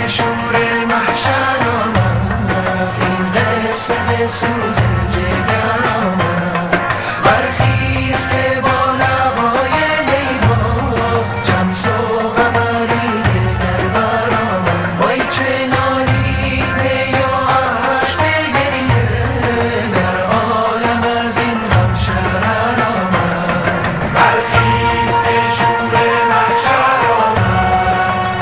شور محشر آمد، این قصه ز سوز جگر آمد. برخیز که با نوای نیباز، شمس و قمری دگر برآمد. وای چه نالیده یا اش به گریه، در عالم از این غم شرر آمد. برخیز که شور محشر آمد،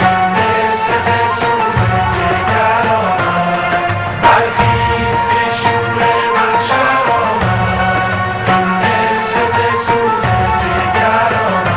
این قصه ز سوز جگر آمد. برخیز که شور محشر آمد، این قصه ز سوز جگر آمد.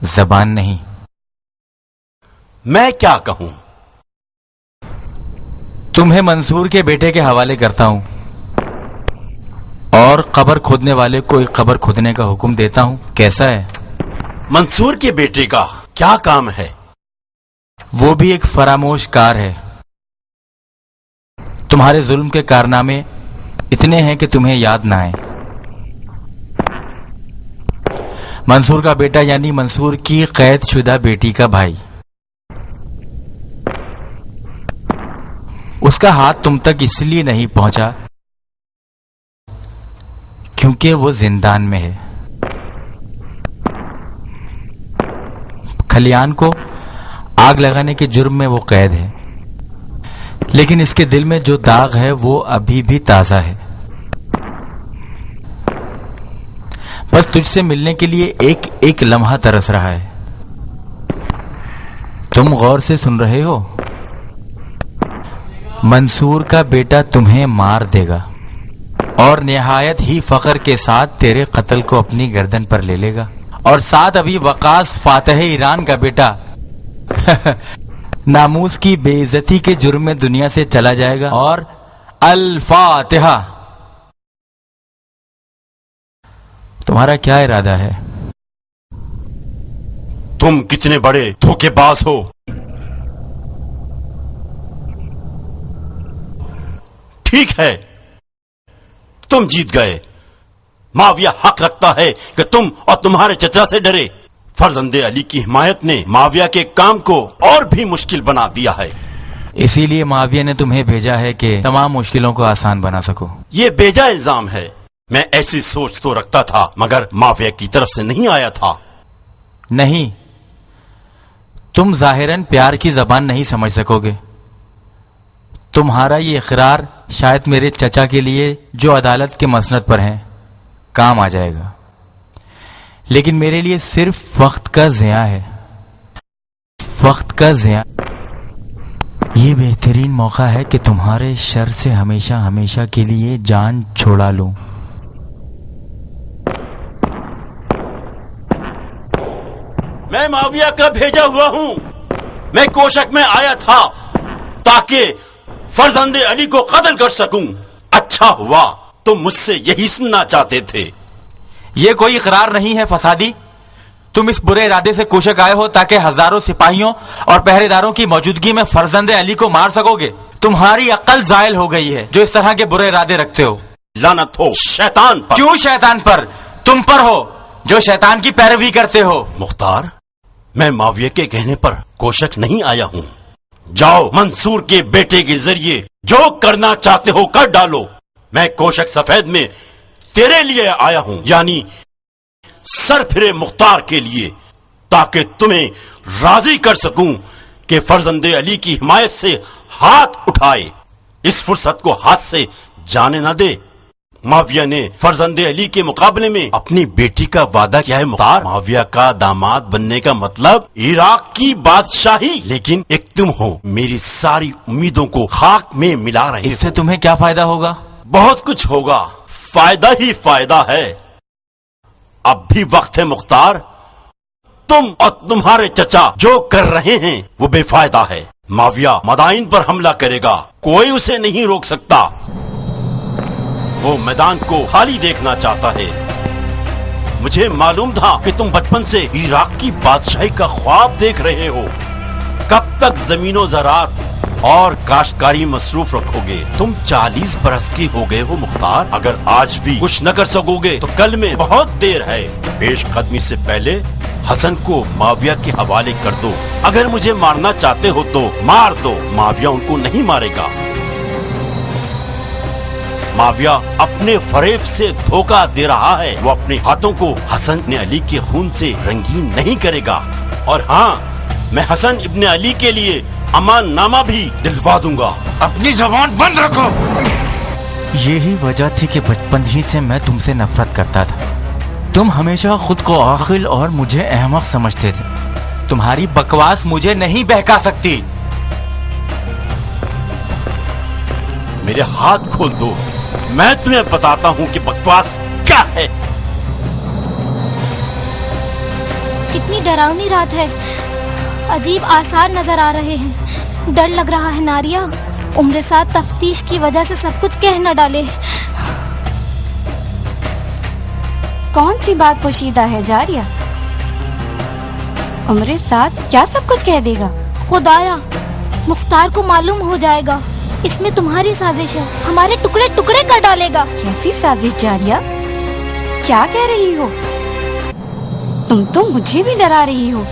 زبان نہیں. میں کیا کہوں؟ تمہیں منصور کے بیٹے کے حوالے کرتا ہوں اور قبر کھودنے والے کو ایک قبر کھودنے کا حکم دیتا ہوں. کیسا ہے؟ منصور کے بیٹے کا کیا کام ہے؟ وہ بھی ایک فراموش کار ہے. تمہارے ظلم کے کارنامے اتنے ہیں کہ تمہیں یاد نہ آئے. منصور کا بیٹا یعنی منصور کی قید شدہ بیٹی کا بھائی. اس کا ہاتھ تم تک اس لیے نہیں پہنچا کیونکہ وہ زندان میں ہے. کھلیان کو آگ لگانے کے جرم میں وہ قید ہے، لیکن اس کے دل میں جو داغ ہے وہ ابھی بھی تازہ ہے. بس تجھ سے ملنے کے لیے ایک ایک لمحہ ترس رہا ہے. تم غور سے سن رہے ہو؟ منصور کا بیٹا تمہیں مار دے گا اور نہایت ہی فخر کے ساتھ تیرے قتل کو اپنی گردن پر لے لے گا، اور ساتھ ابھی وقاص فاتح ایران کا بیٹا ناموس کی بے عزتی کے جرم میں دنیا سے چلا جائے گا. اور الفاتحہ. تمہارا کیا ارادہ ہے؟ تم کتنے بڑے دھوکے باز ہو. ٹھیک ہے، تم جیت گئے. معاویہ حق رکھتا ہے کہ تم اور تمہارے چچا سے ڈرے. فرزند علی کی حمایت نے معاویہ کے کام کو اور بھی مشکل بنا دیا ہے. اسی لیے معاویہ نے تمہیں بھیجا ہے کہ تمام مشکلوں کو آسان بنا سکو. یہ بیجا الزام ہے. میں ایسی سوچ تو رکھتا تھا مگر معاویہ کی طرف سے نہیں آیا تھا. نہیں، تم ظاہراً پیار کی زبان نہیں سمجھ سکو گے. تمہارا یہ اقرار شاید میرے چچا کے لیے جو عدالت کے مسند پر ہیں کام آ جائے گا، لیکن میرے لیے صرف وقت کا ضیاع ہے. وقت کا ضیاع. یہ بہترین موقع ہے کہ تمہارے شر سے ہمیشہ ہمیشہ کے لیے جان چھوڑا لوں. میں معاویہ کا بھیجا ہوا ہوں. میں کوشک میں آیا تھا تاکہ فرزند علی کو قتل کر سکوں. اچھا ہوا تم مجھ سے یہی سننا چاہتے تھے. یہ کوئی اقرار نہیں ہے فسادی. تم اس برے ارادے سے کوشک آئے ہو تاکہ ہزاروں سپاہیوں اور پہرے داروں کی موجودگی میں فرزند علی کو مار سکو گے. تمہاری عقل زائل ہو گئی ہے جو اس طرح کے برے ارادے رکھتے ہو. لعنت ہو شیطان پر. کیوں شیطان پر؟ تم پر ہو جو شیطان کی پیروی کرتے ہو. مختار، میں معاویہ کے کہنے پر کوشک نہیں آیا ہوں. جاؤ منصور کے بیٹے کے ذریعے جو کرنا چاہتے ہو کر ڈالو. میں کوشک سفید میں تیرے لیے آیا ہوں، یعنی سر پھرے مختار کے لیے، تاکہ تمہیں راضی کر سکوں کہ فرزند علی کی حمایت سے ہاتھ اٹھائے. اس فرصت کو ہاتھ سے جانے نہ دے. معاویہ نے فرزند علی کے مقابلے میں اپنی بیٹی کا وعدہ کیا ہے مختار. معاویہ کا داماد بننے کا مطلب عراق کی بادشاہی. لیکن ایک تم ہو میری ساری امیدوں کو خاک میں ملا رہے. اس سے تمہیں کیا فائدہ ہوگا؟ بہت کچھ ہوگا. فائدہ ہی فائدہ ہے. اب بھی وقت ہے مختار. تم اور تمہارے چچا جو کر رہے ہیں وہ بے فائدہ ہے. معاویہ مدائن پر حملہ کرے گا، کوئی اسے نہیں روک سکتا. وہ میدان کو خالی دیکھنا چاہتا ہے. مجھے معلوم تھا کہ تم بچپن سے عراق کی بادشاہی کا خواب دیکھ رہے ہو. کب تک زمین و زراعت اور کاشتکاری مصروف رکھو گے؟ تم 40 برس کے ہو گئے ہو مختار. اگر آج بھی کچھ نہ کر سکو گے تو کل میں بہت دیر ہے. پیش قدمی سے پہلے حسن کو معاویہ کے حوالے کر دو. اگر مجھے مارنا چاہتے ہو تو مار دو. معاویہ ان کو نہیں مارے گا. معاویہ اپنے فریب سے دھوکہ دے رہا ہے. وہ اپنے ہاتھوں کو حسن ابن علی کے خون سے رنگین نہیں کرے گا. اور ہاں، میں حسن ابن علی کے لیے امان نامہ بھی دلوا دوں گا. اپنی زبان بند رکھو. یہی وجہ تھی کہ بچپن ہی سے میں تم سے نفرت کرتا تھا. تم ہمیشہ خود کو عاقل اور مجھے احمق سمجھتے تھے. تمہاری بکواس مجھے نہیں بہکا سکتی. میرے ہاتھ کھول دو. میں تمہیں بتاتا ہوں کہ بکواس کیا ہے. کتنی ڈراؤنی رات ہے، عجیب آثار نظر آ رہے ہیں، ڈر لگ رہا ہے ناریا، عمر سعد تفتیش کی وجہ سے سب کچھ کہہ نہ ڈالے۔ کون سی بات پوشیدہ ہے جاریہ؟ عمر سعد کیا سب کچھ کہہ دے گا؟ خدایا، مختار کو معلوم ہو جائے گا، اس میں تمہاری سازش ہے، ہمارے ٹکڑے ٹکڑے کر ڈالے گا۔ کیسی سازش جاریہ؟ کیا کہہ رہی ہو تم؟ تو مجھے بھی ڈرا رہی ہو۔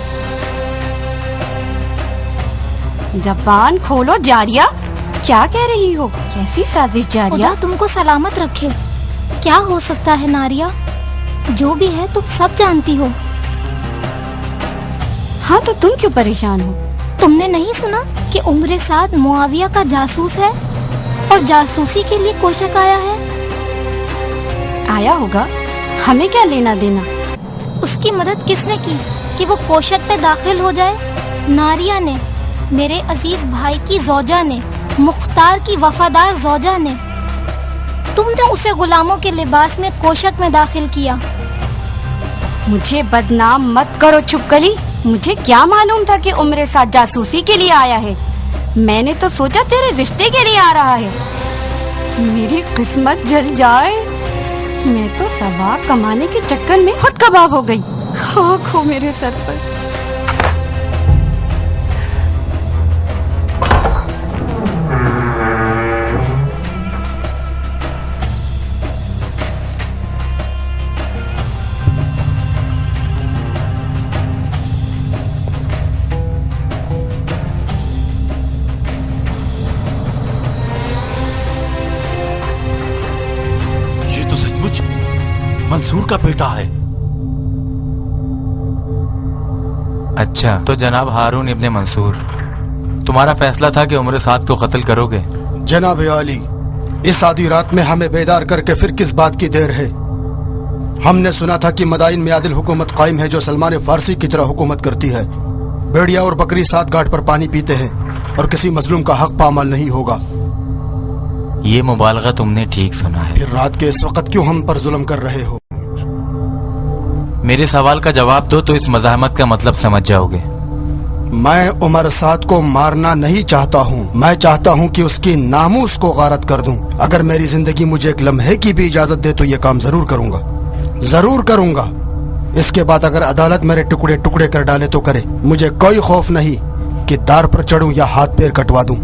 زبان کھولو جاریہ، کیا کہہ رہی ہو؟ کیسی سازش جاریہ؟ خدا تم کو سلامت رکھے۔ کیا ہو سکتا ہے ناریہ؟ جو بھی ہے تم سب جانتی ہو۔ ہاں تو تم کیوں پریشان ہو؟ تم نے نہیں سنا کہ عمر سعد معاویہ کا جاسوس ہے اور جاسوسی کے لیے کوشک آیا ہے؟ آیا ہوگا، ہمیں کیا لینا دینا؟ اس کی مدد کس نے کی کہ وہ کوشک پہ داخل ہو جائے؟ ناریہ نے، میرے عزیز بھائی کی زوجہ نے، مختار کی وفادار زوجہ نے۔ تم نے اسے غلاموں کے لباس میں کوشک میں داخل کیا۔ مجھے بدنام مت کرو چھپکلی، مجھے کیا معلوم تھا کہ عمر سعد جاسوسی کے لیے آیا ہے؟ میں نے تو سوچا تیرے رشتے کے لیے آ رہا ہے۔ میری قسمت جل جائے، میں تو ثواب کمانے کے چکر میں خود کباب ہو گئی۔ خاک ہو میرے سر پر۔ منصور کا بیٹا ہے۔ اچھا، تو جناب ہارون ابن منصور، تمہارا فیصلہ تھا کہ عمر سعد کو قتل کرو گے؟ جناب عالی، اس آدھی رات میں ہمیں بیدار کر کے پھر کس بات کی دیر ہے؟ ہم نے سنا تھا کہ مدائن میں عادل حکومت قائم ہے جو سلمان فارسی کی طرح حکومت کرتی ہے۔ بیڑیا اور بکری ساتھ گھاٹ پر پانی پیتے ہیں اور کسی مظلوم کا حق پامال نہیں ہوگا۔ یہ مبالغہ تم نے ٹھیک سنا ہے۔ پھر رات کے اس وقت کیوں ہم پر ظلم کر رہے ہو؟ میرے سوال کا جواب دو تو اس مزاحمت کا مطلب سمجھ جاؤ گے۔ میں عمر سعد کو مارنا نہیں چاہتا ہوں، میں چاہتا ہوں کہ اس کی ناموس کو غارت کر دوں۔ اگر میری زندگی مجھے ایک لمحے کی بھی اجازت دے تو یہ کام ضرور کروں گا، ضرور کروں گا۔ اس کے بعد اگر عدالت میرے ٹکڑے ٹکڑے کر ڈالے تو کرے، مجھے کوئی خوف نہیں کہ دار پر چڑھوں یا ہاتھ پیر کٹوا دوں۔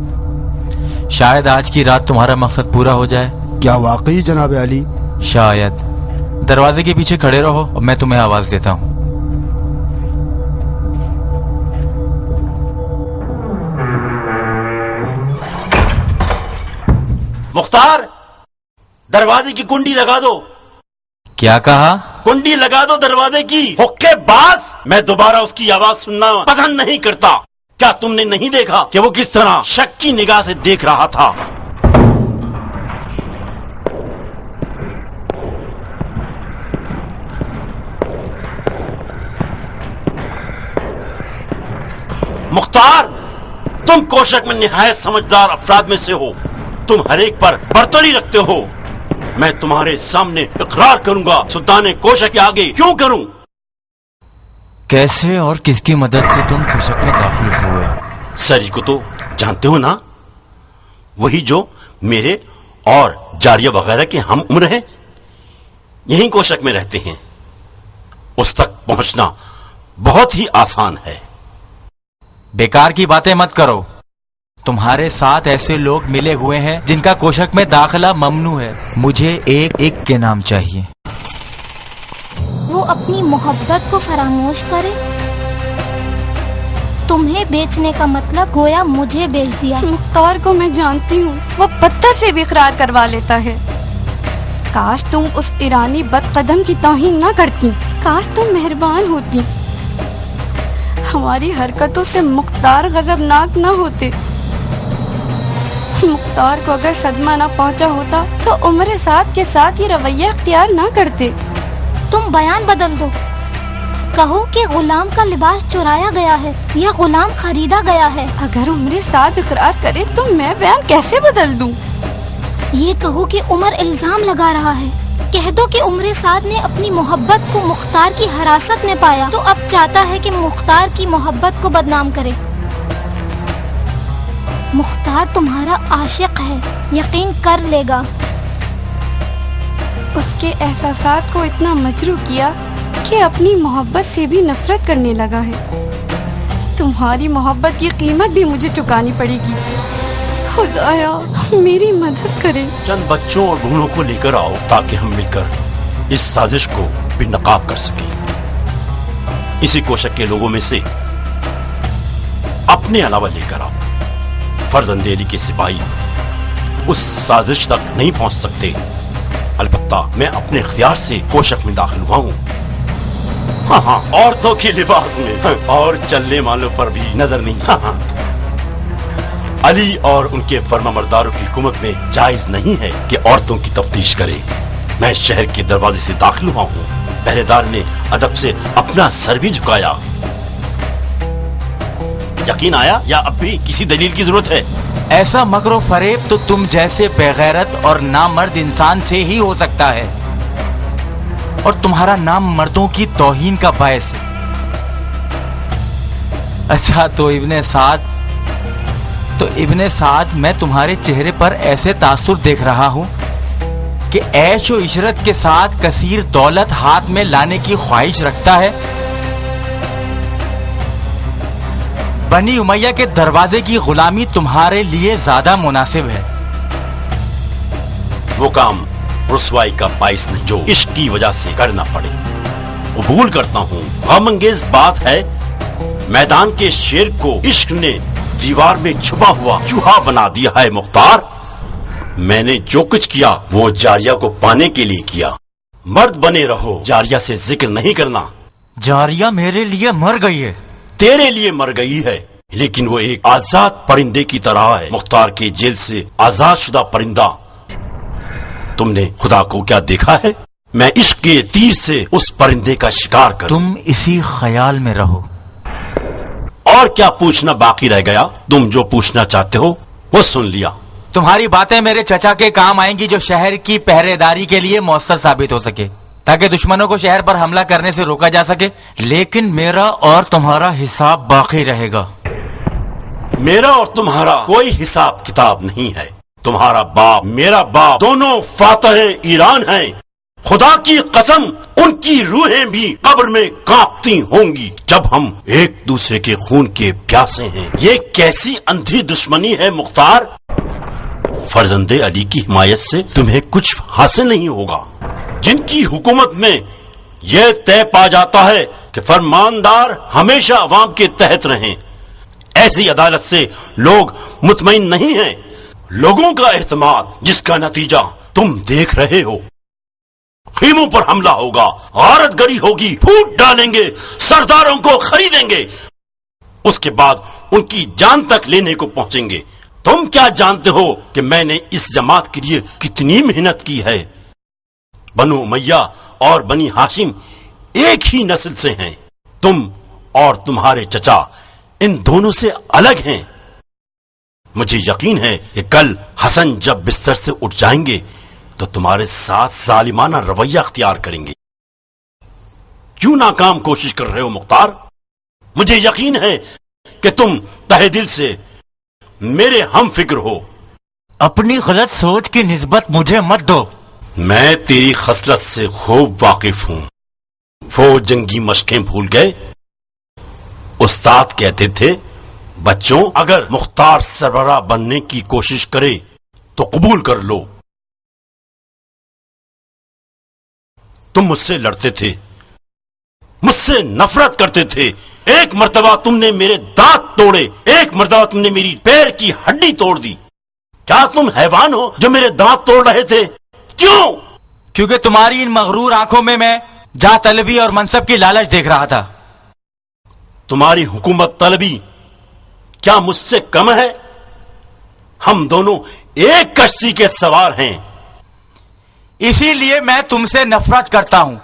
شاید آج کی رات تمہارا مقصد پورا ہو جائے۔ کیا واقعی جناب علی؟ شاید۔ دروازے کے پیچھے کھڑے رہو اور میں تمہیں آواز دیتا ہوں۔ مختار، دروازے کی کنڈی لگا دو۔ کیا کہا؟ کنڈی لگا دو دروازے کی۔ حقے باز، میں دوبارہ اس کی آواز سننا پسند نہیں کرتا۔ کیا تم نے نہیں دیکھا کہ وہ کس طرح شک کی نگاہ سے دیکھ رہا تھا؟ مختار، تم کوشک میں نہایت سمجھدار افراد میں سے ہو، تم ہر ایک پر برتری رکھتے ہو۔ میں تمہارے سامنے اقرار کروں گا، سلطان کوشک کے آگے کیوں کروں؟ کیسے اور کس کی مدد سے تم کوشک میں داخل ہوئے؟ سری کو تو جانتے ہو نا، وہی جو میرے اور جاریہ وغیرہ کے ہم عمر ہیں، یہیں کوشک میں رہتے ہیں۔ اس تک پہنچنا بہت ہی آسان ہے۔ بیکار کی باتیں مت کرو۔ تمہارے ساتھ ایسے لوگ ملے ہوئے ہیں جن کا کوشک میں داخلہ ممنوع ہے۔ مجھے ایک ایک کے نام چاہیے۔ وہ اپنی محبت کو فراموش کرے؟ تمہیں بیچنے کا مطلب گویا مجھے بیچ دیا۔ مختار کو میں جانتی ہوں، وہ پتھر سے بھی اقرار کروا لیتا ہے۔ کاش تم اس ایرانی بد قدم کی توہین نہ کرتی، کاش تم مہربان ہوتی، ہماری حرکتوں سے مختار غضبناک نہ ہوتے۔ مختار کو اگر صدمہ نہ پہنچا ہوتا تو عمر سعد کے ساتھ یہ رویہ اختیار نہ کرتے۔ تم بیان بدل دو، کہو کہ غلام کا لباس چرایا گیا ہے یا غلام خریدا گیا ہے۔ اگر عمر سعد اقرار کرے تو میں بیان کیسے بدل دوں؟ یہ کہو کہ عمر الزام لگا رہا ہے کہہ دو کہ عمر سعد نے اپنی محبت کو مختار کی حراست میں پایا تو اب چاہتا ہے کہ مختار کی محبت کو بدنام کرے۔ مختار تمہارا عاشق ہے، یقین کر لے گا۔ اس کے احساسات کو اتنا مجروح کیا کہ اپنی محبت سے بھی نفرت کرنے لگا ہے۔ تمہاری محبت کی قیمت بھی مجھے چکانی پڑے گی۔ خدایا میری مدد کرے۔ چند بچوں اور گھوڑوں کو لے کر آؤ تاکہ ہم مل کر اس سازش کو بے نقاب کر سکیں۔ اسی کوشک کے لوگوں میں سے اپنے علاوہ لے کر آؤ۔ فرزند علی کے سپاہی اس سازش تک نہیں پہنچ سکتے، البتہ میں اپنے اختیار سے کوشک میں داخل ہوا ہوں۔ ہاں عورتوں کے لباس میں اور چلنے والوں پر بھی نظر نہیں۔ علی اور ان کے فرما مرداروں کی حکومت میں جائز نہیں ہے کہ عورتوں کی تفتیش کرے۔ میں شہر کے دروازے سے داخل ہوا ہوں، پہرے دار نے ادب سے اپنا سر بھی جھکایا۔ یقین آیا یا اب بھی کسی دلیل کی ضرورت ہے؟ ایسا مکر و فریب تو تم جیسے بےغیرت اور نامرد انسان سے ہی ہو سکتا ہے، اور تمہارا نام مردوں کی توہین کا باعث ہے۔ اچھا تو ابن سعد میں تمہارے چہرے پر ایسے تاثر دیکھ رہا ہوں کہ عیش و عشرت کے ساتھ کثیر دولت ہاتھ میں لانے کی خواہش رکھتا ہے۔ بنی امیہ کے دروازے کی غلامی تمہارے لیے زیادہ مناسب ہے۔ وہ کام رسوائی کا باعث نہیں جو عشق کی وجہ سے کرنا پڑے۔ قبول کرتا ہوں غم انگیز بات ہے، میدان کے شیر کو عشق نے دیوار میں چھپا ہوا چوہا بنا دیا ہے۔ مختار، میں نے جو کچھ کیا وہ جاریہ کو پانے کے لیے کیا۔ مرد بنے رہو، جاریہ سے ذکر نہیں کرنا۔ جاریہ میرے لیے مر گئی ہے۔ تیرے لیے مر گئی ہے، لیکن وہ ایک آزاد پرندے کی طرح ہے، مختار کے جیل سے آزاد شدہ پرندہ۔ تم نے خدا کو کیا دیکھا ہے؟ میں عشق کے تیر سے اس پرندے کا شکار کروں۔ تم اسی خیال میں رہو۔ اور کیا پوچھنا باقی رہ گیا؟ تم جو پوچھنا چاہتے ہو وہ سن لیا۔ تمہاری باتیں میرے چچا کے کام آئیں گی جو شہر کی پہرے داری کے لیے مؤثر ثابت ہو سکے، تاکہ دشمنوں کو شہر پر حملہ کرنے سے روکا جا سکے، لیکن میرا اور تمہارا حساب باقی رہے گا۔ میرا اور تمہارا کوئی حساب کتاب نہیں ہے۔ تمہارا باپ میرا باپ دونوں فاتح ایران ہیں۔ خدا کی قسم ان کی روحیں بھی قبر میں کانپتی ہوں گی جب ہم ایک دوسرے کے خون کے پیاسے ہیں۔ یہ کیسی اندھی دشمنی ہے مختار؟ فرزند علی کی حمایت سے تمہیں کچھ حاصل نہیں ہوگا، جن کی حکومت میں یہ طے پا جاتا ہے کہ فرماندار ہمیشہ عوام کے تحت رہیں۔ ایسی عدالت سے لوگ مطمئن نہیں ہیں۔ لوگوں کا اعتماد جس کا نتیجہ تم دیکھ رہے ہو، خیموں پر حملہ ہوگا، غارت گری ہوگی، پھوٹ ڈالیں گے، سرداروں کو خریدیں گے، اس کے بعد ان کی جان تک لینے کو پہنچیں گے۔ تم کیا جانتے ہو کہ میں نے اس جماعت کے لیے کتنی محنت کی ہے؟ بنو امیہ اور بنی ہاشم ایک ہی نسل سے ہیں۔ تم اور تمہارے چچا ان دونوں سے الگ ہیں۔ مجھے یقین ہے کہ کل حسن جب بستر سے اٹھ جائیں گے تو تمہارے ساتھ ظالمانہ رویہ اختیار کریں گے۔ کیوں ناکام کوشش کر رہے ہو مختار؟ مجھے یقین ہے کہ تم تہہ دل سے میرے ہم فکر ہو۔ اپنی غلط سوچ کی نسبت مجھے مت دو۔ میں تیری خصلت سے خوب واقف ہوں۔ وہ جنگی مشقیں بھول گئے؟ استاد کہتے تھے بچوں اگر مختار سربراہ بننے کی کوشش کرے تو قبول کر لو۔ تم مجھ سے لڑتے تھے، مجھ سے نفرت کرتے تھے۔ ایک مرتبہ تم نے میرے دانت توڑے، ایک مرتبہ تم نے میری پیر کی ہڈی توڑ دی۔ کیا تم حیوان ہو جو میرے دانت توڑ رہے تھے؟ کیوں؟ کیونکہ تمہاری ان مغرور آنکھوں میں جاہ طلبی اور منصب کی لالچ دیکھ رہا تھا۔ تمہاری حکومت طلبی کیا مجھ سے کم ہے؟ ہم دونوں ایک کشتی کے سوار ہیں۔ اسی لیے میں تم سے نفرت کرتا ہوں۔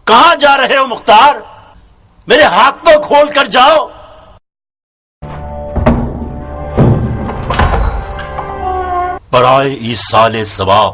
کہاں جا رہے ہو مختار؟ میرے ہاتھ تو کھول کر جاؤ۔ برائے ایصال ثواب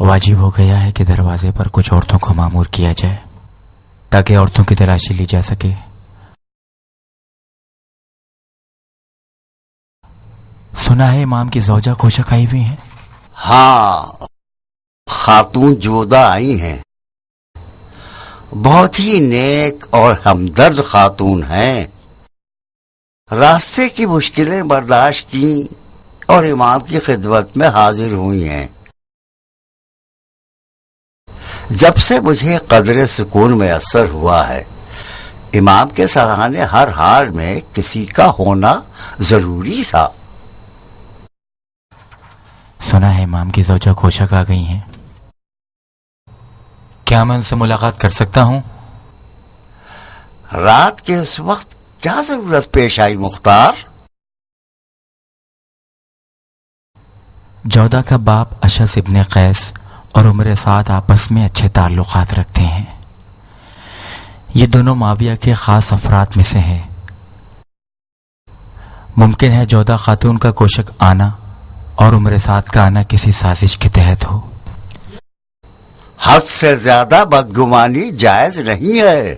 واجب ہو گیا ہے کہ دروازے پر کچھ عورتوں کو مامور کیا جائے تاکہ عورتوں کی تلاشی لی جا سکے۔ سنا ہے امام کی زوجہ کوشک آئی ہوئی ہیں؟ ہاں، خاتون جودہ آئی ہیں، بہت ہی نیک اور ہمدرد خاتون ہیں۔ راستے کی مشکلیں برداشت کی اور امام کی خدمت میں حاضر ہوئی ہیں۔ جب سے مجھے قدر سکون میسر ہوا ہے، امام کے سرانے ہر حال میں کسی کا ہونا ضروری تھا۔ سنا ہے امام کی زوجہ کوشک آ گئی ہیں، کیا میں ان سے ملاقات کر سکتا ہوں؟ رات کے اس وقت کیا ضرورت پیش آئی مختار؟ جودہ کا باپ اشعث ابن قیس اور عمر سعد آپس میں اچھے تعلقات رکھتے ہیں۔ یہ دونوں معاویہ کے خاص افراد میں سے ہیں۔ ممکن ہے جودہ خاتون کا کوشک آنا اور عمر سعد کا آنا کسی سازش کے تحت ہو۔ حد سے زیادہ بدگمانی جائز نہیں ہے۔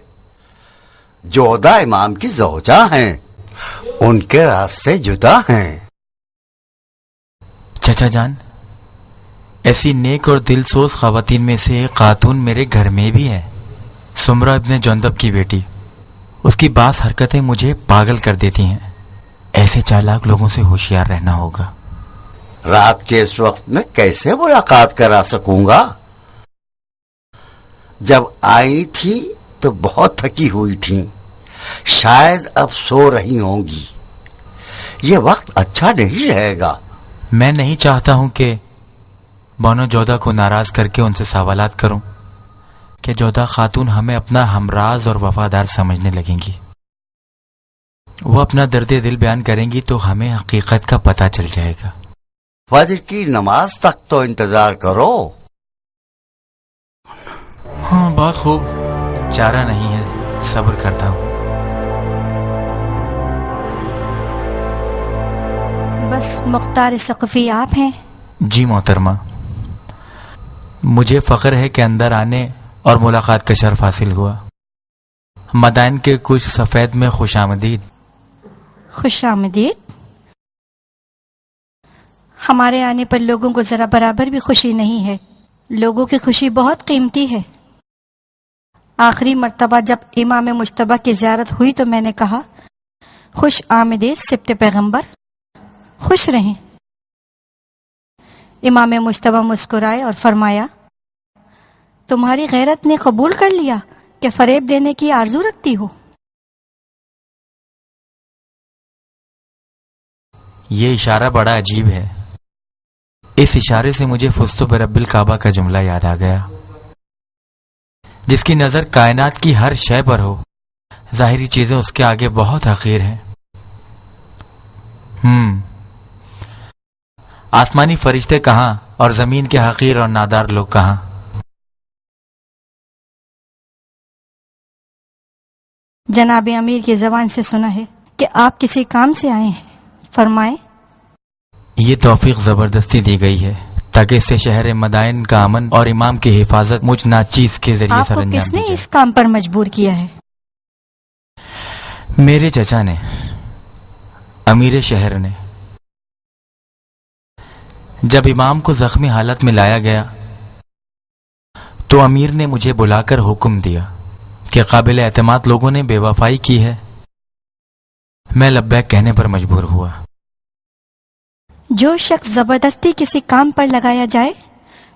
جودہ امام کی زوجہ ہیں، ان کے راستے جدا ہیں۔ چچا جان، ایسی نیک اور دل سوز خواتین میں سے ایک خاتون میرے گھر میں بھی ہے، سمرہ ابن جندب کی بیٹی۔ اس کی بعض حرکتیں مجھے پاگل کر دیتی ہیں۔ ایسے چالاک لوگوں سے ہوشیار رہنا ہوگا۔ رات کے اس وقت میں کیسے ملاقات کرا سکوں گا؟ جب آئی تھی تو بہت تھکی ہوئی تھیں، شاید اب سو رہی ہوں گی۔ یہ وقت اچھا نہیں رہے گا۔ میں نہیں چاہتا ہوں کہ بانو جودہ کو ناراض کر کے ان سے سوالات کروں کہ جودہ خاتون ہمیں اپنا ہمراز اور وفادار سمجھنے لگیں گی۔ وہ اپنا درد دل بیان کریں گی تو ہمیں حقیقت کا پتہ چل جائے گا۔ فجر کی نماز تک تو انتظار کرو۔ ہاں، بہت خوب، چارہ نہیں ہے، صبر کرتا ہوں۔ بس مختار ثقفی آپ ہیں؟ جی محترمہ، مجھے فخر ہے کہ اندر آنے اور ملاقات کا شرف حاصل ہوا۔ مدائن کے کچھ سفید میں خوش آمدید۔ خوش آمدید؟ ہمارے آنے پر لوگوں کو ذرا برابر بھی خوشی نہیں ہے۔ لوگوں کی خوشی بہت قیمتی ہے۔ آخری مرتبہ جب امام مجتبیٰ کی زیارت ہوئی تو میں نے کہا، خوش آمدید سبط پیغمبر، خوش رہیں۔ امام مجتبیٰ مسکرائے اور فرمایا، تمہاری غیرت نے قبول کر لیا کہ فریب دینے کی آرزو رکھتی ہو۔ یہ اشارہ بڑا عجیب ہے۔ اس اشارے سے مجھے فزت برب الکعبہ کا جملہ یاد آ گیا، جس کی نظر کائنات کی ہر شے پر ہو، ظاہری چیزیں اس کے آگے بہت حقیر ہیں۔ آسمانی فرشتے کہاں اور زمین کے حقیر اور نادار لوگ کہاں؟ جناب امیر کی زبان سے سنا ہے کہ آپ کسی کام سے آئے ہیں، فرمائیں۔ یہ توفیق زبردستی دی گئی ہے تاکہ اس سے شہر مدائن کا امن اور امام کی حفاظت مجھ ناچیز کے ذریعے آپ سر کو انجام کس دی نے جائے۔ اس کام پر مجبور کیا ہے؟ میرے چچا نے، امیر شہر نے۔ جب امام کو زخمی حالت میں لایا گیا تو امیر نے مجھے بلا کر حکم دیا کہ قابل اعتماد لوگوں نے بے وفائی کی ہے۔ میں لبیک کہنے پر مجبور ہوا۔ جو شخص زبردستی کسی کام پر لگایا جائے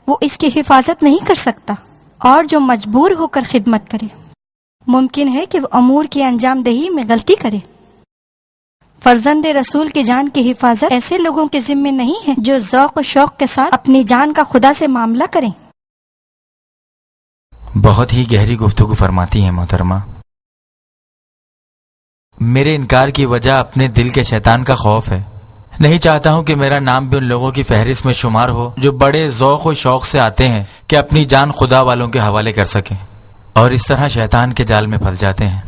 وہ اس کی حفاظت نہیں کر سکتا، اور جو مجبور ہو کر خدمت کرے ممکن ہے کہ وہ امور کی انجام دہی میں غلطی کرے۔ فرزند رسول کی جان کی حفاظت ایسے لوگوں کے ذمے نہیں ہے جو ذوق و شوق کے ساتھ اپنی جان کا خدا سے معاملہ کریں۔ بہت ہی گہری گفتگو فرماتی ہیں محترمہ۔ میرے انکار کی وجہ اپنے دل کے شیطان کا خوف ہے۔ نہیں چاہتا ہوں کہ میرا نام بھی ان لوگوں کی فہرست میں شمار ہو جو بڑے ذوق و شوق سے آتے ہیں کہ اپنی جان خدا والوں کے حوالے کر سکیں، اور اس طرح شیطان کے جال میں پھنس جاتے ہیں۔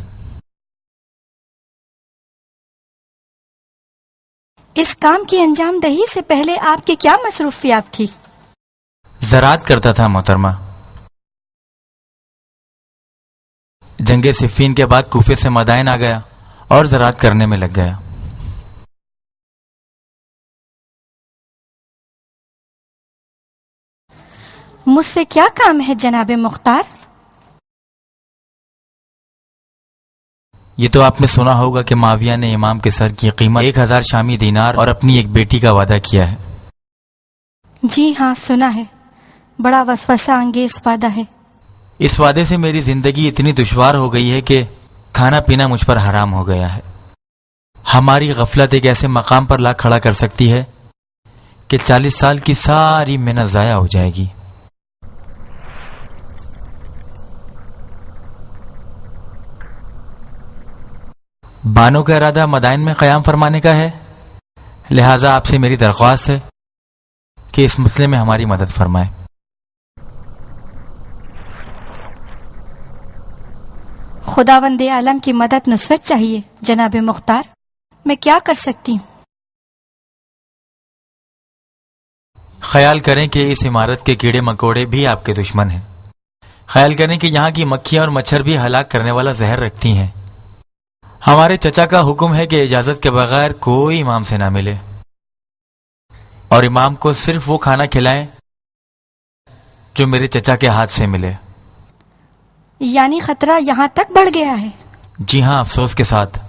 اس کام کی انجام دہی سے پہلے آپ کی کیا مصروفیات تھی؟ زراعت کرتا تھا محترمہ. جنگ صفین کے بعد کوفے سے مدائن آ گیا اور زراعت کرنے میں لگ گیا. مجھ سے کیا کام ہے جناب مختار؟ یہ تو آپ نے سنا ہوگا کہ معاویہ نے امام کے سر کی قیمت 1000 شامی دینار اور اپنی ایک بیٹی کا وعدہ کیا ہے. جی ہاں سنا ہے، بڑا وسوسہ انگیز وعدہ ہے. اس وعدے سے میری زندگی اتنی دشوار ہو گئی ہے کہ کھانا پینا مجھ پر حرام ہو گیا ہے. ہماری غفلت ایک ایسے مقام پر لا کھڑا کر سکتی ہے کہ 40 سال کی ساری محنت ضائع ہو جائے گی. بانو کا ارادہ مدائن میں قیام فرمانے کا ہے، لہٰذا آپ سے میری درخواست ہے کہ اس مسئلے میں ہماری مدد فرمائیں. خداوند عالم کی مدد نصرت چاہیے جناب مختار. میں کیا کر سکتی ہوں؟ خیال کریں کہ اس عمارت کے کیڑے مکوڑے بھی آپ کے دشمن ہیں. خیال کریں کہ یہاں کی مکھیاں اور مچھر بھی ہلاک کرنے والا زہر رکھتی ہیں. ہمارے چچا کا حکم ہے کہ اجازت کے بغیر کوئی امام سے نہ ملے اور امام کو صرف وہ کھانا کھلائیں جو میرے چچا کے ہاتھ سے ملے. یعنی خطرہ یہاں تک بڑھ گیا ہے؟ جی ہاں، افسوس کے ساتھ.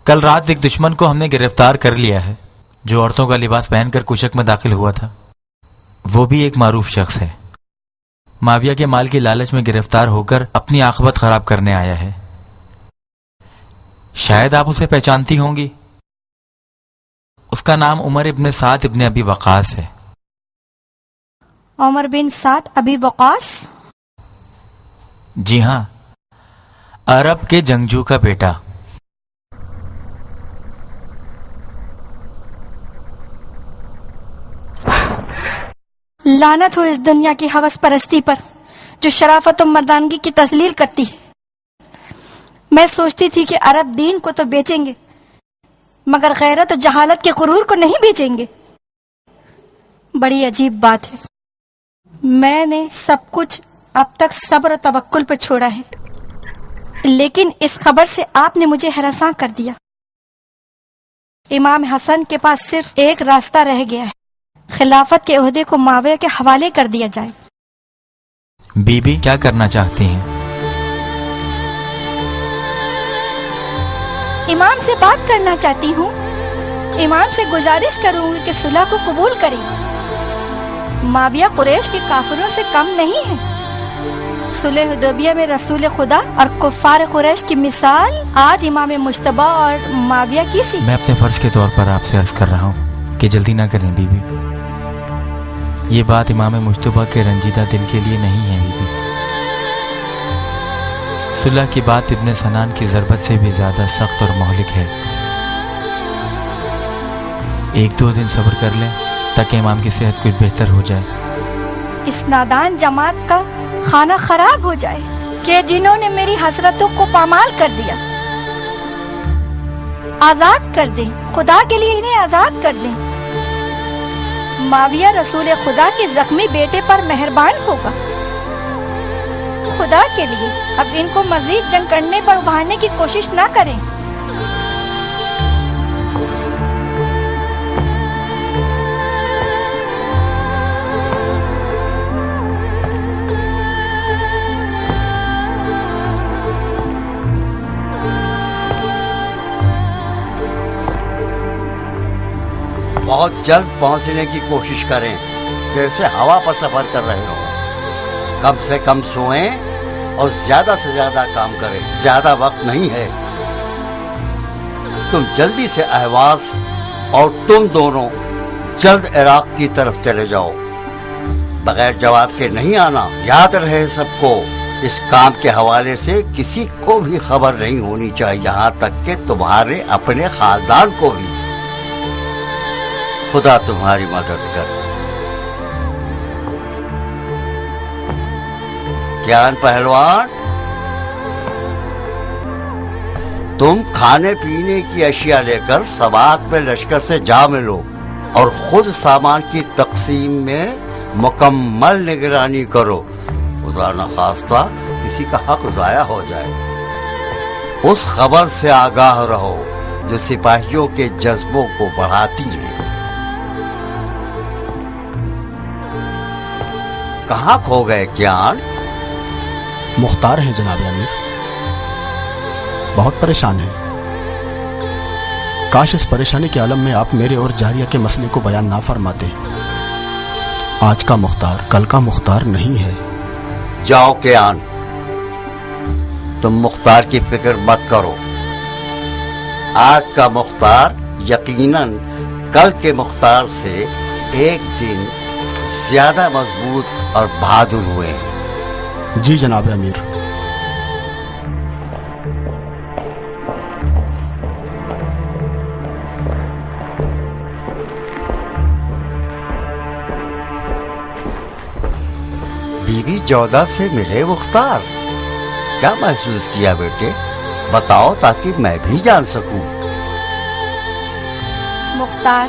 کل رات ایک دشمن کو ہم نے گرفتار کر لیا ہے جو عورتوں کا لباس پہن کر کوشک میں داخل ہوا تھا. وہ بھی ایک معروف شخص ہے. معاویہ کے مال کی لالچ میں گرفتار ہو کر اپنی عاقبت خراب کرنے آیا ہے. شاید آپ اسے پہچانتی ہوں گی. اس کا نام عمر ابن سعد ابن ابی وقاص ہے. عمر بن سعد ابی وقاص؟ جی ہاں، عرب کے جنگجو کا بیٹا. لعنت ہو اس دنیا کی ہوس پرستی پر جو شرافت و مردانگی کی تذلیل کرتی ہے. میں سوچتی تھی کہ عرب دین کو تو بیچیں گے مگر غیرت و جہالت کے غرور کو نہیں بیچیں گے. بڑی عجیب بات ہے. میں نے سب کچھ اب تک صبر و توکل پہ چھوڑا ہے، لیکن اس خبر سے آپ نے مجھے ہراساں کر دیا. امام حسن کے پاس صرف ایک راستہ رہ گیا ہے، خلافت کے عہدے کو معاویہ کے حوالے کر دیا جائے. بی بی کیا کرنا چاہتی ہیں؟ امام سے بات کرنا چاہتی ہوں. امام سے گزارش کروں گی کہ صلح کو قبول کریں. معاویہ قریش کے کافروں سے کم نہیں ہے. صلح حدیبیہ میں رسول خدا اور کفار قریش کی مثال آج امام مجتبی اور معاویہ کی سی. میں اپنے فرض کے طور پر آپ سے عرض کر رہا ہوں کہ جلدی نہ کریں بی بی. یہ بات امام مجتبی کے رنجیدہ دل کے لیے نہیں ہے بی بی. صلح کی بات ابن سنان کی ضربت سے بھی زیادہ سخت اور مہلک ہے. 1-2 دن صبر کر لیں تاکہ امام کی صحت کچھ بہتر ہو جائے. اس نادان جماعت کا کھانا خراب ہو جائے کہ جنہوں نے میری حسرتوں کو پامال کر دیا. آزاد کر دیں، خدا کے لیے انہیں آزاد کر دیں. معاویہ رسول خدا کے زخمی بیٹے پر مہربان ہوگا. خدا کے لیے اب ان کو مزید جنگ کرنے پر ابھارنے کی کوشش نہ کریں. بہت جلد پہنچنے کی کوشش کریں، جیسے ہوا پر سفر کر رہے ہو. کم سے کم سوئیں اور زیادہ سے زیادہ کام کریں. زیادہ وقت نہیں ہے. تم جلدی سے اہواز اور تم دونوں جلد عراق کی طرف چلے جاؤ. بغیر جواب کے نہیں آنا. یاد رہے سب کو، اس کام کے حوالے سے کسی کو بھی خبر نہیں ہونی چاہیے، یہاں تک کہ تمہارے اپنے خاندان کو بھی. خدا تمہاری مدد کر. گیان پہلوان، تم کھانے پینے کی اشیاء لے کر سوات میں لشکر سے جا ملو اور خود سامان کی تقسیم میں مکمل نگرانی کرو، خدا نخواستہ کسی کا حق ضائع ہو جائے۔ اس خبر سے آگاہ رہو جو سپاہیوں کے جذبوں کو بڑھاتی ہے۔ کہاں کھو گئے کیان؟ مختار ہیں جناب امیر، بہت پریشان ہیں۔ کاش اس پریشانی کے عالم میں آپ میرے اور جاریہ کے مسئلے کو بیان نہ فرماتے۔ آج کا مختار کل کا مختار نہیں ہے۔ جاؤ کیان، تم مختار کی فکر مت کرو۔ آج کا مختار یقیناً کل کے مختار سے ایک دن زیادہ مضبوط اور بہادر ہوئے ہیں۔ جی جناب امیر۔ بی بی جودہ سے ملے مختار؟ کیا محسوس کیا بیٹے؟ بتاؤ تاکہ میں بھی جان سکوں۔ مختار،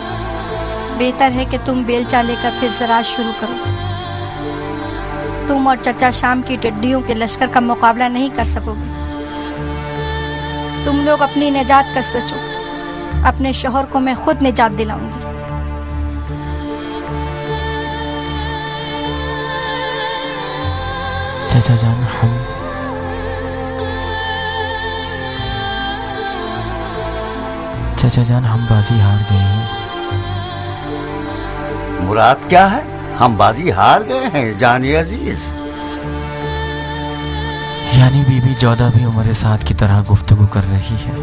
بہتر ہے کہ تم بیلچا لے کر پھر زراعت شروع کرو۔ تم اور چچا شام کی ٹڈیوں کے لشکر کا مقابلہ نہیں کر سکو گے۔ تم لوگ اپنی نجات کا سوچو، اپنے شوہر کو میں خود نجات دلاؤں گی۔ چچا جان، ہم بازی ہار گئے ہیں۔ مراد کیا ہے؟ ہم بازی ہار گئے ہیں جانی عزیز؟ یعنی بی بی جودہ بھی عمر سعد کی طرح گفتگو کر رہی ہے۔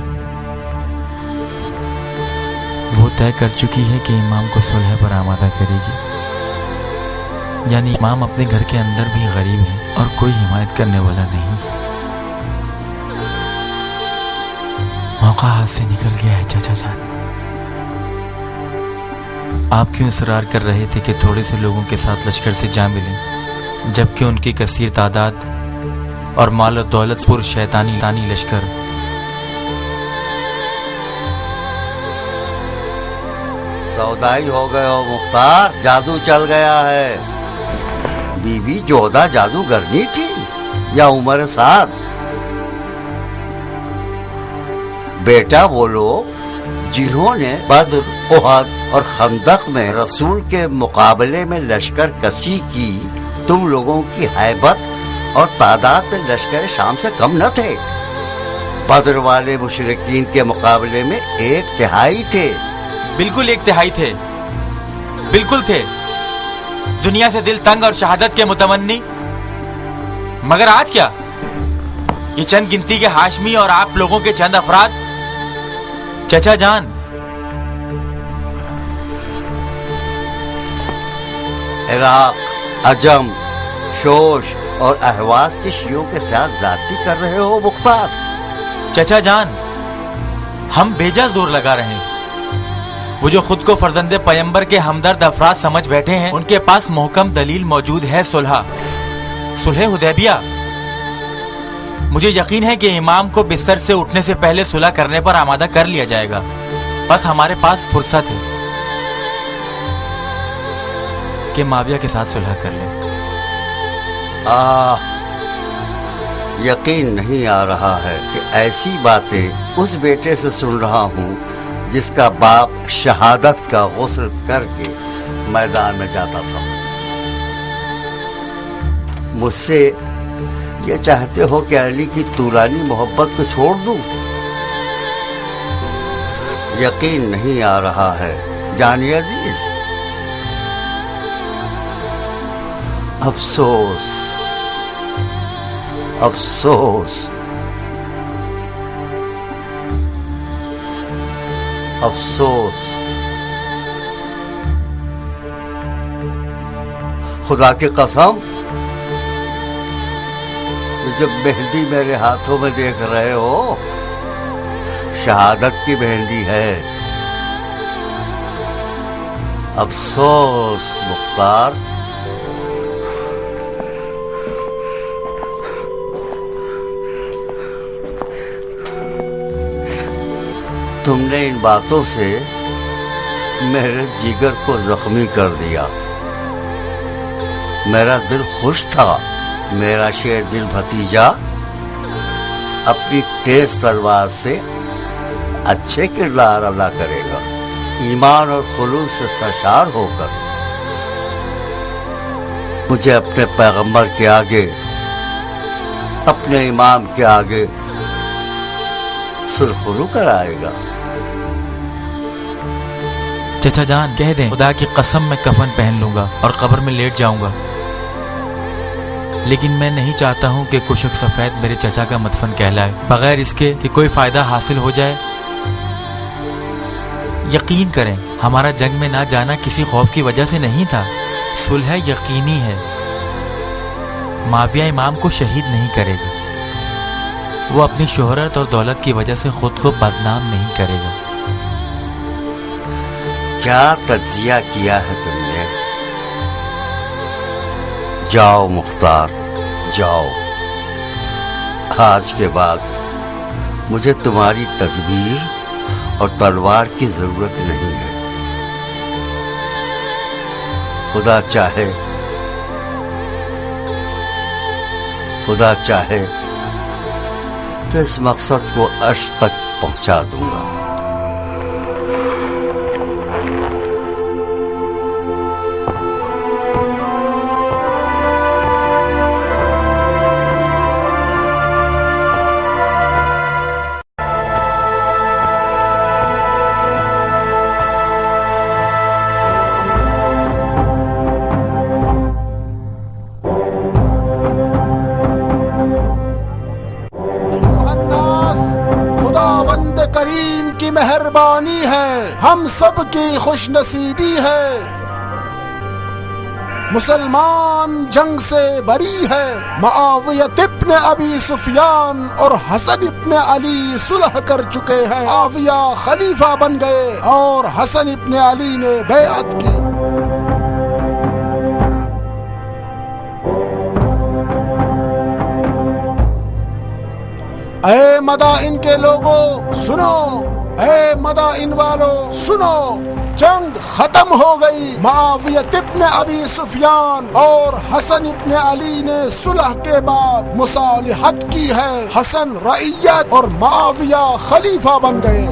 وہ طے کر چکی ہے کہ امام کو صلح پر آمادہ کرے گی۔ یعنی امام اپنے گھر کے اندر بھی غریب ہے اور کوئی حمایت کرنے والا نہیں۔ موقع ہاتھ سے نکل گیا ہے چچا جان۔ آپ کیوں اصرار کر رہے تھے کہ تھوڑے سے لوگوں کے ساتھ لشکر سے جا ملیں، جبکہ ان کی کثیر تعداد اور مال و دولت پر شیطانی لشکر؟ سودائی ہو گئے ہو مختار، جادو چل گیا ہے۔ بی بی جودہ جادوگرنی تھی یا عمر سعد؟ بیٹا وہ لوگ جنہوں نے بدر، احد اور خندق میں رسول کے مقابلے میں لشکر کشی کی، تم لوگوں کی ہیبت اور تعداد میں لشکر شام سے کم نہ تھے۔ بدر والے مشرکین کے مقابلے میں 1/3 تھے۔ بالکل 1/3 تھے، بالکل تھے۔ دنیا سے دل تنگ اور شہادت کے متمنی۔ مگر آج کیا؟ یہ چند گنتی کے ہاشمی اور آپ لوگوں کے چند افراد۔ چچا جان، عراق، عجم، شوش اور اہواز کے شیعوں کے ساتھ زیادتی کر رہے ہو مختار؟ چچا جان، ہم بیجا زور لگا رہے ہیں۔ وہ جو خود کو فرزند پیمبر کے ہمدرد افراد سمجھ بیٹھے ہیں، ان کے پاس محکم دلیل موجود ہے۔ صلح حدیبیہ۔ مجھے یقین ہے کہ امام کو بستر سے اٹھنے سے پہلے صلح کرنے پر آمادہ کر لیا جائے گا۔ بس ہمارے پاس فرصت ہے کہ معاویہ کے ساتھ صلح کر لیں۔ یقین نہیں آ رہا ہے کہ ایسی باتیں اس بیٹے سے سن رہا ہوں جس کا باپ شہادت کا غسل کر کے میدان میں جاتا تھا۔ مجھ سے یہ چاہتے ہو کہ علی کی طولانی محبت کو چھوڑ دوں؟ یقین نہیں آ رہا ہے جانی عزیز۔ افسوس، افسوس، افسوس۔ خدا کی قسم، یہ جو مہندی میرے ہاتھوں میں دیکھ رہے ہو، شہادت کی مہندی ہے۔ افسوس مختار۔ تم نے ان باتوں سے میرے جگر کو زخمی کر دیا۔ میرا دل خوش تھا. میرا شیر دل بھتیجا اپنی تیز تلوار سے اچھے کردار ادا کرے گا. ایمان اور خلوص سے سرشار ہو کر مجھے اپنے پیغمبر کے آگے، اپنے امام کے آگے سرخرو کرائے گا. چچا جان کہہ دیں خدا کی قسم میں کفن پہن لوں گا اور قبر میں لیٹ جاؤں گا، لیکن میں نہیں چاہتا ہوں کہ کشک سفید میرے چچا کا مدفن کہلائے بغیر اس کے کہ کوئی فائدہ حاصل ہو جائے. یقین کریں ہمارا جنگ میں نہ جانا کسی خوف کی وجہ سے نہیں تھا. صلح یقینی ہے. معاویہ امام کو شہید نہیں کرے گا. وہ اپنی شہرت اور دولت کی وجہ سے خود کو بدنام نہیں کرے گا. کیا تجزیہ کیا ہے تم نے؟ جاؤ مختار جاؤ. آج کے بعد مجھے تمہاری تدبیر اور تلوار کی ضرورت نہیں ہے. خدا چاہے تو اس مقصد کو عرش تک پہنچا دوں گا. مہربانی ہے، ہم سب کی خوش نصیبی ہے. مسلمان جنگ سے بری ہے. معاویہ ابن ابی سفیان اور حسن ابن علی صلح کر چکے ہیں. معاویہ خلیفہ بن گئے اور حسن ابن علی نے بیعت کی. اے مدائن کے لوگوں سنو، اے مدائن والو سنو، جنگ ختم ہو گئی. معاویہ ابن ابی سفیان اور حسن ابن علی نے صلح کے بعد مصالحت کی ہے. حسن رعیت اور معاویہ خلیفہ بن گئے.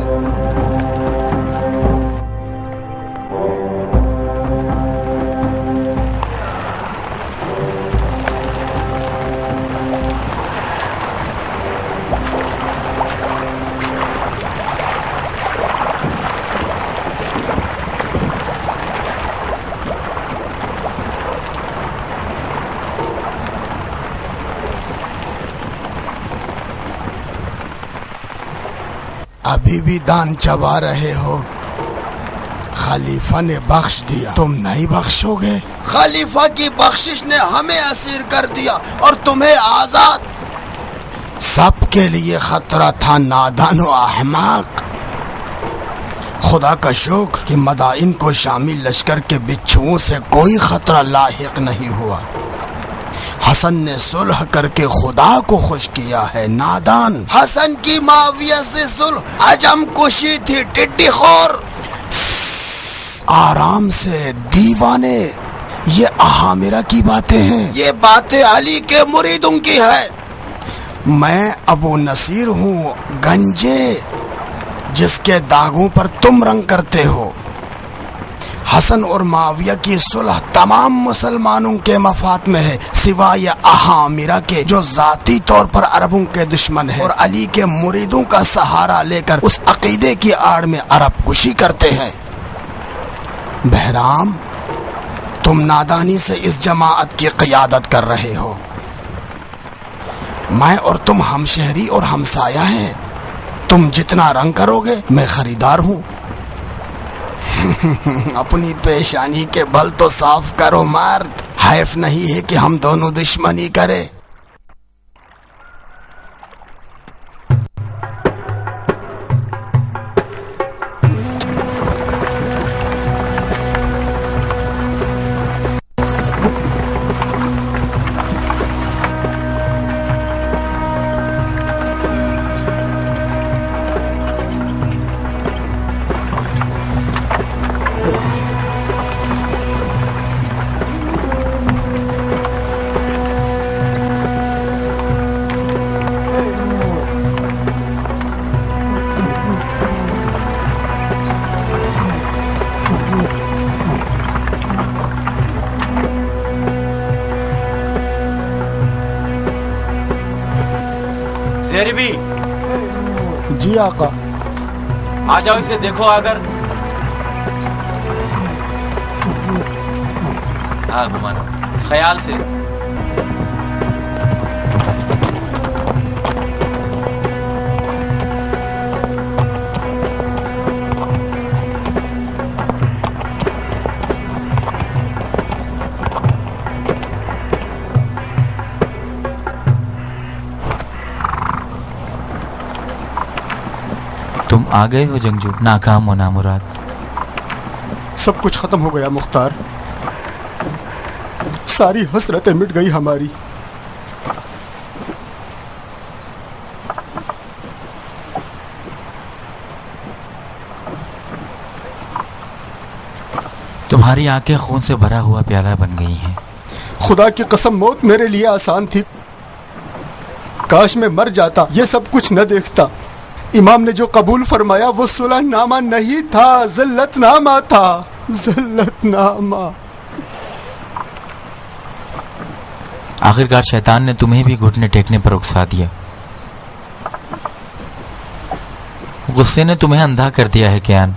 ابھی بھی دان چبا رہے ہو؟ خلیفہ نے بخش دیا، تم نہیں بخشو گے؟ خلیفہ کی بخشش نے ہمیں اسیر کر دیا اور تمہیں آزاد. سب کے لیے خطرہ تھا، نادان و احمق. خدا کا شکر کہ مدائن کو شامی لشکر کے بچھوؤں سے کوئی خطرہ لاحق نہیں ہوا. حسن نے صلح کر کے خدا کو خوش کیا ہے. نادان. حسن کی معاویہ سے صلح عجم کشی تھی، ٹڈی خور. آرام سے دیوانے، یہ احامرہ کی باتیں ہیں. یہ باتیں علی کے مریدوں کی ہے. میں ابو نصیر ہوں، گنجے جس کے داغوں پر تم رنگ کرتے ہو. حسن اور معاویہ کی صلح تمام مسلمانوں کے مفاد میں ہے، سوائے احامرہ کے جو ذاتی طور پر عربوں کے دشمن ہیں اور علی کے مریدوں کا سہارا لے کر اس عقیدے کی آڑ میں عرب کشی کرتے ہیں. بہرام، تم نادانی سے اس جماعت کی قیادت کر رہے ہو. میں اور تم ہم شہری اور ہمسایہ ہیں. تم جتنا رنگ کرو گے میں خریدار ہوں. اپنی پیشانی کے بل تو صاف کرو مرد. حیف نہیں ہے کہ ہم دونوں دشمنی کریں. میری بھی جی آقا. آ جاؤ، اسے دیکھو اگر. ہاں گھمانا خیال سے. تم آ گئے ہو جنگجو، ناکام و نامراد. سب کچھ ختم ہو گیا مختار. ساری حسرتیں مٹ گئی ہماری. تمہاری آنکھیں خون سے بھرا ہوا پیالہ بن گئی ہیں. خدا کی قسم موت میرے لیے آسان تھی. کاش میں مر جاتا، یہ سب کچھ نہ دیکھتا. امام نے جو قبول فرمایا وہ صلح نامہ نہیں تھا، ذلت نامہ تھا. ذلت نامہ. آخرکار شیطان نے تمہیں بھی گھٹنے ٹیکنے پر اکسا دیا. غصے نے تمہیں اندھا کر دیا ہے کیان.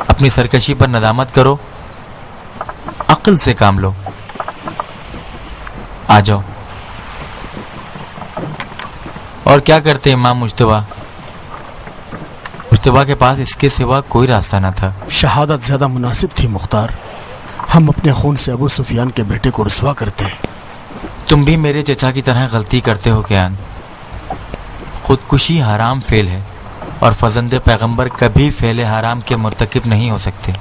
اپنی سرکشی پر ندامت کرو، عقل سے کام لو. آ جاؤ. اور کیا کرتے امام مجتبیٰ؟ مجتبیٰ کے پاس اس کے سوا کوئی راستہ نہ تھا. شہادت زیادہ مناسب تھی مختار. ہم اپنے خون سے ابو سفیان کے بیٹے کو رسوا کرتے ہیں. تم بھی میرے چچا کی طرح غلطی کرتے ہو کیان. خودکشی حرام فعل ہے اور فرزند پیغمبر کبھی فعل حرام کے مرتکب نہیں ہو سکتے.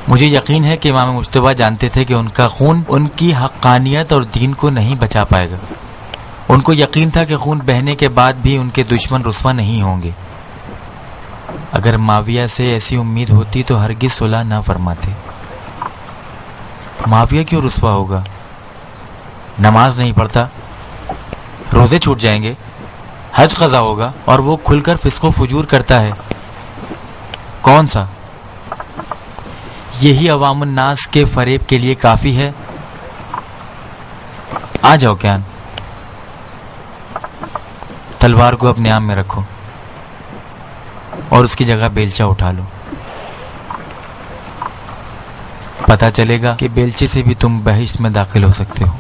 مجھے یقین ہے کہ امام مجتبیٰ جانتے تھے کہ ان کا خون ان کی حقانیت اور دین کو نہیں بچا پائے گا. ان کو یقین تھا کہ خون بہنے کے بعد بھی ان کے دشمن رسوا نہیں ہوں گے. اگر معاویہ سے ایسی امید ہوتی تو ہرگز صلح نہ فرماتے. معاویہ کیوں رسوا ہوگا؟ نماز نہیں پڑھتا، روزے چھوٹ جائیں گے، حج قضا ہوگا اور وہ کھل کر فسق و فجور کرتا ہے. کون سا؟ یہی عوام الناس کے فریب کے لیے کافی ہے. آ جاؤ کیان، تلوار کو اپنے عام میں رکھو اور اس کی جگہ بیلچہ اٹھا لو. پتہ چلے گا کہ بیلچے سے بھی تم بہشت میں داخل ہو سکتے ہو.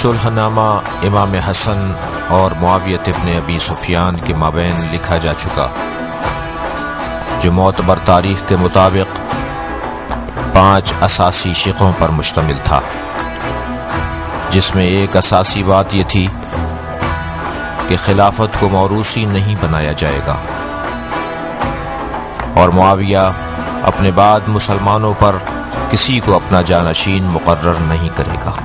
صلح نامہ امام حسن اور معاویہ ابن ابی سفیان کے مابین لکھا جا چکا، جو معتبر تاریخ کے مطابق 5 اساسی شقوں پر مشتمل تھا، جس میں ایک اساسی بات یہ تھی کہ خلافت کو موروثی نہیں بنایا جائے گا اور معاویہ اپنے بعد مسلمانوں پر کسی کو اپنا جانشین مقرر نہیں کرے گا.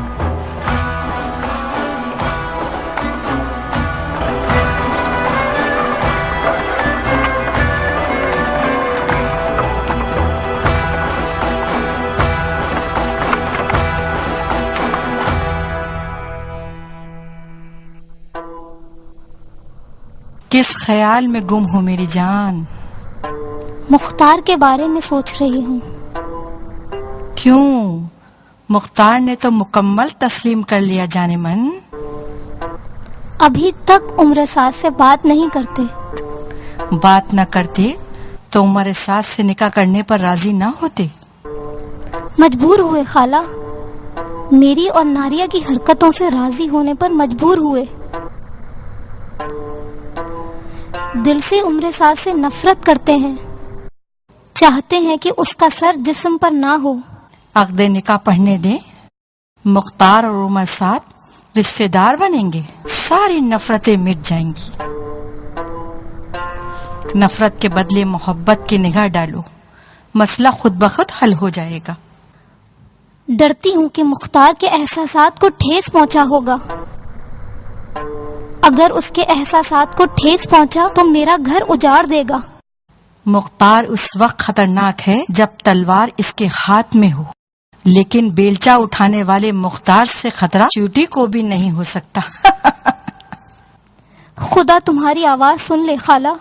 کس خیال میں گم ہو میری جان؟ مختار کے بارے میں سوچ رہی ہوں. کیوں؟ مختار نے تو مکمل تسلیم کر لیا جانے من. ابھی تک عمر ساز سے بات نہیں کرتے. بات نہ کرتے تو عمر ساز سے نکاح کرنے پر راضی نہ ہوتے. مجبور ہوئے خالہ، میری اور ناریہ کی حرکتوں سے راضی ہونے پر مجبور ہوئے. دل سے عمر ساز سے نفرت کرتے ہیں، چاہتے ہیں کہ اس کا سر جسم پر نہ ہو. عقد نکاح پڑھنے دیں، مختار اور عمر سعد رشتہ دار بنیں گے، ساری نفرتیں مٹ جائیں گی. نفرت کے بدلے محبت کی نگاہ ڈالو، مسئلہ خود بخود حل ہو جائے گا. ڈرتی ہوں کہ مختار کے احساسات کو ٹھیس پہنچا ہوگا. اگر اس کے احساسات کو ٹھیس پہنچا تو میرا گھر اجاڑ دے گا. مختار اس وقت خطرناک ہے جب تلوار اس کے ہاتھ میں ہو، لیکن بیلچہ اٹھانے والے مختار سے خطرہ چیوٹی کو بھی نہیں ہو سکتا. خدا تمہاری آواز سن لے خالہ.